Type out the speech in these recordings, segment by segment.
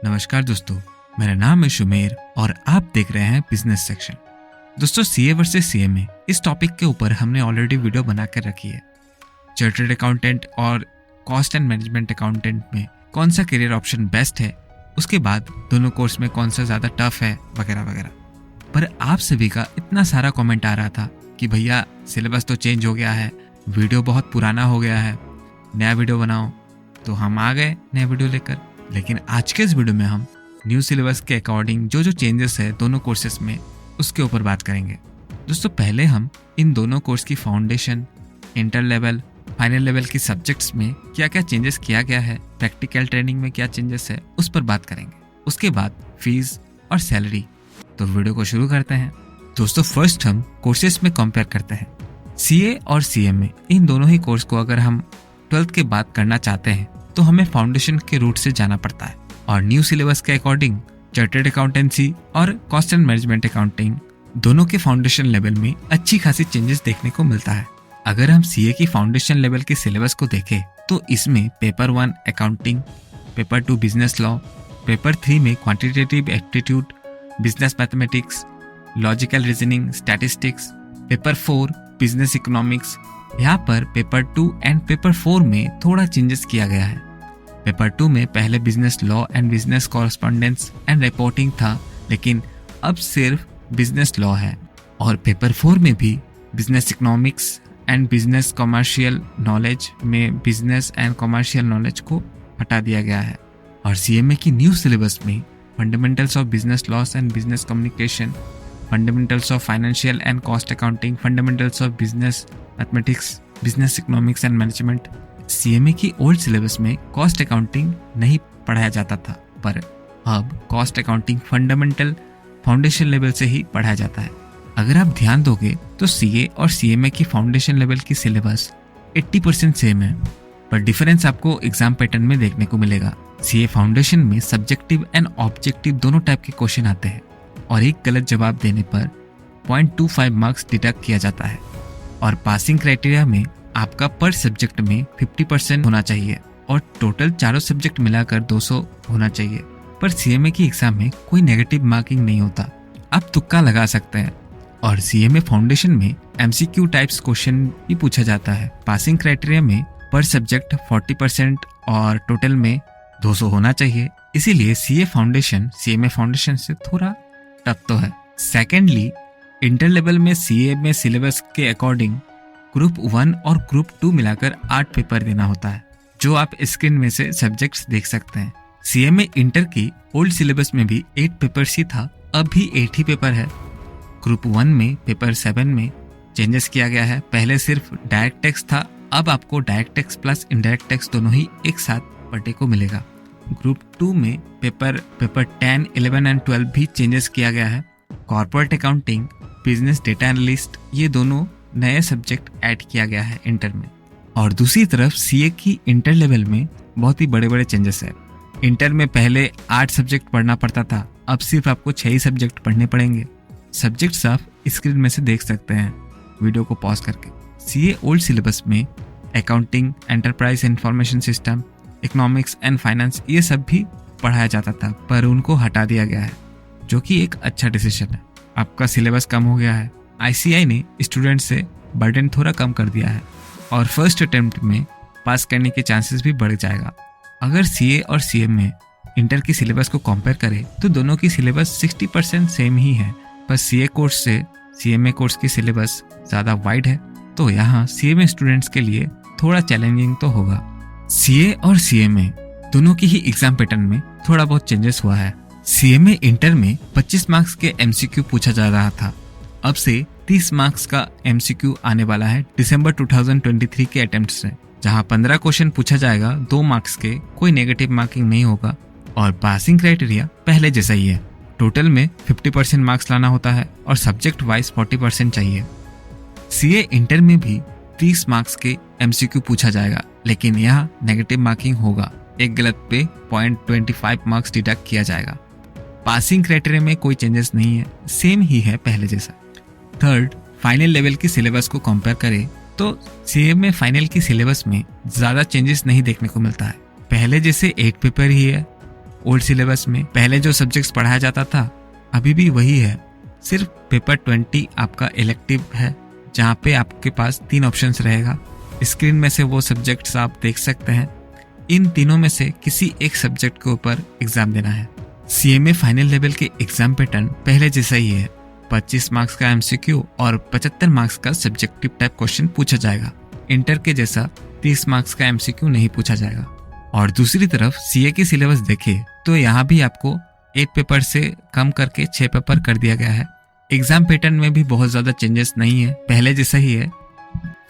नमस्कार दोस्तों, मेरा नाम है शुमेर और आप देख रहे हैं बिजनेस सेक्शन। दोस्तों, सीए वर्सेस सीएमए इस टॉपिक के ऊपर हमने ऑलरेडी वीडियो बना कर रखी है। चार्टर्ड अकाउंटेंट और कॉस्ट एंड मैनेजमेंट अकाउंटेंट में कौन सा करियर ऑप्शन बेस्ट है, उसके बाद दोनों कोर्स में कौन सा ज़्यादा टफ है वगैरह वगैरह। पर आप सभी का इतना सारा कमेंट आ रहा था कि भैया सिलेबस तो चेंज हो गया है, वीडियो बहुत पुराना हो गया है, नया वीडियो बनाओ। तो हम आ गए नया वीडियो लेकर। लेकिन आज के इस वीडियो में हम न्यू सिलेबस के अकॉर्डिंग जो चेंजेस है दोनों कोर्सेज में, उसके ऊपर बात करेंगे। दोस्तों, पहले हम इन दोनों कोर्स की foundation, inter level, final level की सब्जेक्ट्स में क्या क्या चेंजेस किया गया है, प्रैक्टिकल ट्रेनिंग में क्या चेंजेस है, उस पर बात करेंगे। उसके बाद फीस और सैलरी। तो वीडियो को शुरू करते हैं। दोस्तों, फर्स्ट हम कोर्सेज में कंपेयर करते हैं। सीए और सीएमए इन दोनों ही कोर्स को अगर हम 12th के बाद करना चाहते हैं तो हमें फाउंडेशन के रूट से जाना पड़ता है। और न्यू सिलेबस के अकॉर्डिंग चार्टर्ड अकाउंटेंसी और कॉस्ट एंड मैनेजमेंट अकाउंटिंग दोनों के फाउंडेशन लेवल में अच्छी खासी चेंजेस देखने को मिलता है। अगर हम सीए की फाउंडेशन लेवल के सिलेबस को देखें तो इसमें paper 1 accounting, paper 2 business law, paper 3 में quantitative aptitude, business mathematics, logical reasoning, statistics, paper 4 business economics. यहाँ पर पेपर 2 एंड पेपर 4 में थोड़ा चेंजेस किया गया है। पेपर 2 में पहले business law and business correspondence and reporting था, लेकिन अब सिर्फ बिजनेस लॉ है। और पेपर 4 में भी business economics and business commercial knowledge में बिजनेस एंड कॉमर्शियल नॉलेज को हटा दिया गया है। और सीएमए की न्यू सिलेबस में fundamentals of business loss and business communication, fundamentals of financial and cost accounting, fundamentals of business mathematics, business economics and management. CMA की ओल्ड सिलेबस में कॉस्ट अकाउंटिंग नहीं पढ़ाया जाता था, पर अब cost accounting fundamental foundation level से ही पढ़ाया जाता है। अगर आप ध्यान दोगे तो सीए और सीएमए की फाउंडेशन लेवल की सिलेबस 80% सेम है, पर डिफरेंस आपको एग्जाम पैटर्न में देखने को मिलेगा। सीए फाउंडेशन में सब्जेक्टिव एंड ऑब्जेक्टिव दोनों टाइप के क्वेश्चन आते हैं और एक गलत जवाब देने पर 0.25 मार्क्स डिडक्ट किया जाता है। और पासिंग क्राइटेरिया में आपका पर सब्जेक्ट में 50% होना चाहिए और टोटल चारों सब्जेक्ट मिलाकर 200 होना चाहिए। पर सीएमए की एग्जाम में कोई नेगेटिव मार्किंग नहीं होता, आप तुक्का लगा सकते हैं। और सीएमए फाउंडेशन में एमसीक्यू टाइप्स क्वेश्चन भी पूछा जाता है। पासिंग क्राइटेरिया में पर सब्जेक्ट 40% और टोटल में 200 होना चाहिए। इसीलिए सीए फाउंडेशन सीएमए फाउंडेशन से थोड़ा टफ तो है। सेकेंडली, इंटर लेवल में सीए में सिलेबस के अकॉर्डिंग ग्रुप 1 और ग्रुप 2 मिलाकर 8 पेपर देना होता है, जो आप स्क्रीन में से सब्जेक्ट्स देख सकते हैं। सीएमए इंटर की ओल्ड सिलेबस में भी 8 पेपर्स ही था, अब भी 8 ही पेपर है। ग्रुप 1 में पेपर 7 में चेंजेस किया गया है। पहले सिर्फ डायरेक्ट टेक्स्ट था, अब आपको direct text plus indirect text दोनों ही एक साथ पढ़ने को मिलेगा। ग्रुप 2 में पेपर 10, 11 एंड 12 भी चेंजेस किया गया है। Corporate accounting, business data analyst, ये दोनों नए सब्जेक्ट ऐड किया गया है इंटर में। और दूसरी तरफ सीए की इंटर लेवल में बहुत ही बड़े बड़े चेंजेस है। इंटर में पहले 8 सब्जेक्ट पढ़ना पड़ता था, अब सिर्फ आपको 6 ही सब्जेक्ट पढ़ने पड़ेंगे। सब्जेक्ट्स आप स्क्रीन में से देख सकते हैं वीडियो को पॉज करके। सीए ओल्ड सिलेबस में accounting, enterprise information system, economics and finance ये सब भी पढ़ाया जाता था, पर उनको हटा दिया गया है, जो कि एक अच्छा डिसीजन है। आपका सिलेबस कम हो गया है। आईसीआई ने स्टूडेंट से बर्डन थोड़ा कम कर दिया है और फर्स्ट अटेम्प्ट में पास करने के चांसेस भी बढ़ जाएगा। अगर सीए और सीएमए इंटर की सिलेबस को कंपेयर करें तो दोनों की सिलेबस 60% सेम ही है, पर सीए कोर्स से सीएमए कोर्स की सिलेबस ज़्यादा वाइड है, तो यहाँ सीएमए स्टूडेंट्स के लिए थोड़ा चैलेंजिंग तो होगा। सीए और सीएमए दोनों की ही एग्जाम पैटर्न में थोड़ा बहुत चेंजेस हुआ है। सीएमए इंटर में 25 मार्क्स के एमसीक्यू पूछा जा रहा था, अब से 30 मार्क्स का एमसीक्यू आने वाला है दिसंबर 2023 के अटेम्प्ट से, जहां 15 क्वेश्चन पूछा जाएगा, 2 मार्क्स के, कोई नेगेटिव मार्किंग नहीं होगा। और पासिंग क्राइटेरिया पहले जैसा ही है, टोटल में 50% मार्क्स लाना होता है और सब्जेक्ट वाइज 40% चाहिए। सीए इंटर में भी 30 मार्क्स के एमसीक्यू पूछा जाएगा, लेकिन यहाँ नेगेटिव मार्किंग होगा, एक गलत पे 0.25 मार्क्स डिडक्ट किया जाएगा। पासिंग क्राइटेरिया में कोई चेंजेस नहीं है, सेम ही है पहले जैसा। थर्ड, फाइनल लेवल की सिलेबस को कंपेयर करें तो सीएमए फाइनल की सिलेबस में ज़्यादा चेंजेस नहीं देखने को मिलता है। पहले जैसे 8 पेपर ही है, ओल्ड सिलेबस में पहले जो सब्जेक्ट्स पढ़ाया जाता था अभी भी वही है। सिर्फ पेपर 20 आपका इलेक्टिव है, जहाँ पे आपके पास 3 ऑप्शंस रहेगा। स्क्रीन में से वो सब्जेक्ट्स आप देख सकते हैं। इन तीनों में से किसी एक सब्जेक्ट के ऊपर एग्जाम देना है। सीएमए फाइनल लेवल के एग्जाम पैटर्न पहले जैसा ही है। 25 मार्क्स का एमसीक्यू और 75 मार्क्स का सब्जेक्टिव टाइप क्वेश्चन पूछा जाएगा। इंटर के जैसा 30 मार्क्स का एमसीक्यू नहीं पूछा जाएगा। और दूसरी तरफ सीए की सिलेबस देखें तो यहाँ भी आपको 8 पेपर से कम करके 6 पेपर कर दिया गया है। एग्जाम पैटर्न में भी बहुत ज्यादा चेंजेस नहीं है, पहले जैसा ही है।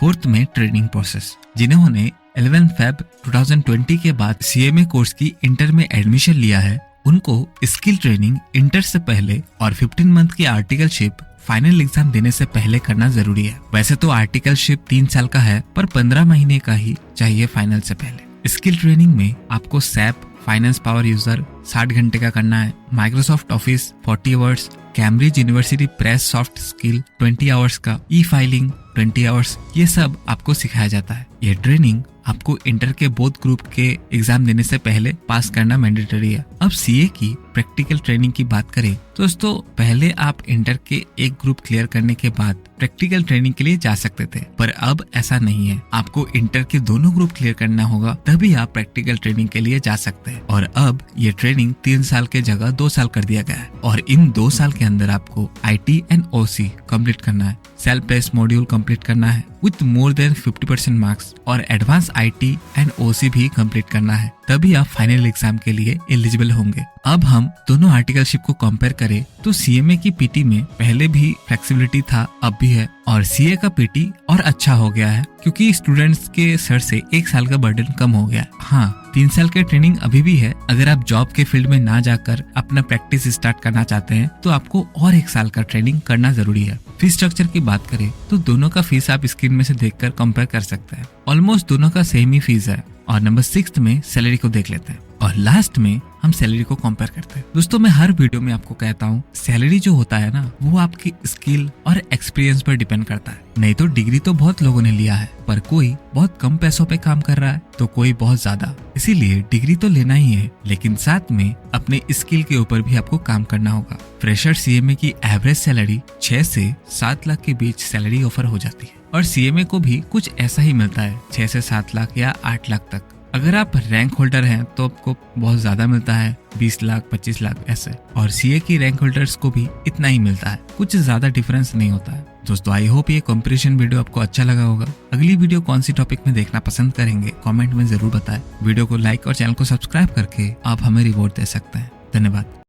4th में ट्रेनिंग प्रोसेस। जिन्होंने 11 Feb 2020 के बाद सीएमए कोर्स की इंटर में एडमिशन लिया है, उनको स्किल ट्रेनिंग इंटर से पहले और 15 मंथ की आर्टिकलशिप फाइनल एग्जाम देने से पहले करना जरूरी है। वैसे तो आर्टिकलशिप 3 साल का है, पर 15 महीने का ही चाहिए फाइनल से पहले। स्किल ट्रेनिंग में आपको सैप फाइनेंस पावर यूजर 60 घंटे का करना है, Microsoft office 40 hours, Cambridge university press soft skill 20 hours का, ई फाइलिंग 20 आवर्स, ये सब आपको सिखाया जाता है। ये ट्रेनिंग आपको इंटर के बोथ ग्रुप के एग्जाम देने से पहले पास करना मैंडेटरी है। अब सीए की प्रैक्टिकल ट्रेनिंग की बात करें तो दोस्तों पहले आप इंटर के एक ग्रुप क्लियर करने के बाद प्रैक्टिकल ट्रेनिंग के लिए जा सकते थे, पर अब ऐसा नहीं है। आपको इंटर के दोनों ग्रुप क्लियर करना होगा, तभी आप प्रैक्टिकल ट्रेनिंग के लिए जा सकते हैं। और अब ये ट्रेनिंग 3 साल के जगह 2 साल कर दिया गया है। और इन 2 साल के अंदर आपको IT एंड OC कंप्लीट करना है, सेल्फ बेस्ड मॉड्यूल कंप्लीट करना है विथ मोर देन 50% मार्क्स, और एडवांस IT एंड OC भी कंप्लीट करना है, तभी आप फाइनल एग्जाम के लिए एलिजिबल होंगे। अब हम दोनों आर्टिकलशिप को कंपेयर करें तो सीएमए की पीटी में पहले भी फ्लेक्सिबिलिटी था, अब भी है, और सीए का पीटी और अच्छा हो गया है क्योंकि स्टूडेंट्स के सर से 1 साल का बर्डन कम हो गया है। हाँ, 3 साल की ट्रेनिंग अभी भी है। अगर आप जॉब के फील्ड में ना जाकर अपना प्रैक्टिस स्टार्ट करना चाहते हैं तो आपको और 1 साल का ट्रेनिंग करना जरूरी है। फीस स्ट्रक्चर की बात करें तो दोनों का फीस आप स्क्रीन में से देखकर कंपेयर कर सकते हैं। ऑलमोस्ट दोनों का सेम ही फीस है। और नंबर 6 में सैलरी को देख लेते हैं और लास्ट में हम सैलरी को कंपेयर करते हैं। दोस्तों मैं हर वीडियो में आपको कहता हूँ, सैलरी जो होता है ना, वो आपकी स्किल और एक्सपीरियंस पर डिपेंड करता है। नहीं तो डिग्री तो बहुत लोगों ने लिया है, पर कोई बहुत कम पैसों पे काम कर रहा है तो कोई बहुत ज्यादा। इसीलिए डिग्री तो लेना ही है, लेकिन साथ में अपने स्किल के ऊपर भी आपको काम करना होगा। फ्रेशर सीएमए की एवरेज सैलरी 6 से 7 लाख के बीच सैलरी ऑफर हो जाती है, और सीएमए को भी कुछ ऐसा ही मिलता है, 6 से 7 लाख या 8 लाख तक। अगर आप रैंक होल्डर हैं तो आपको बहुत ज्यादा मिलता है, 20 लाख 25 लाख ऐसे, और सीए की रैंक होल्डर्स को भी इतना ही मिलता है, कुछ ज्यादा डिफरेंस नहीं होता है। दोस्तों आई होप ये कंपैरिजन वीडियो आपको अच्छा लगा होगा। अगली वीडियो कौन सी टॉपिक में देखना पसंद करेंगे कमेंट में जरूर बताएं। वीडियो को लाइक और चैनल को सब्सक्राइब करके आप हमें रिवॉर्ड दे सकते हैं। धन्यवाद।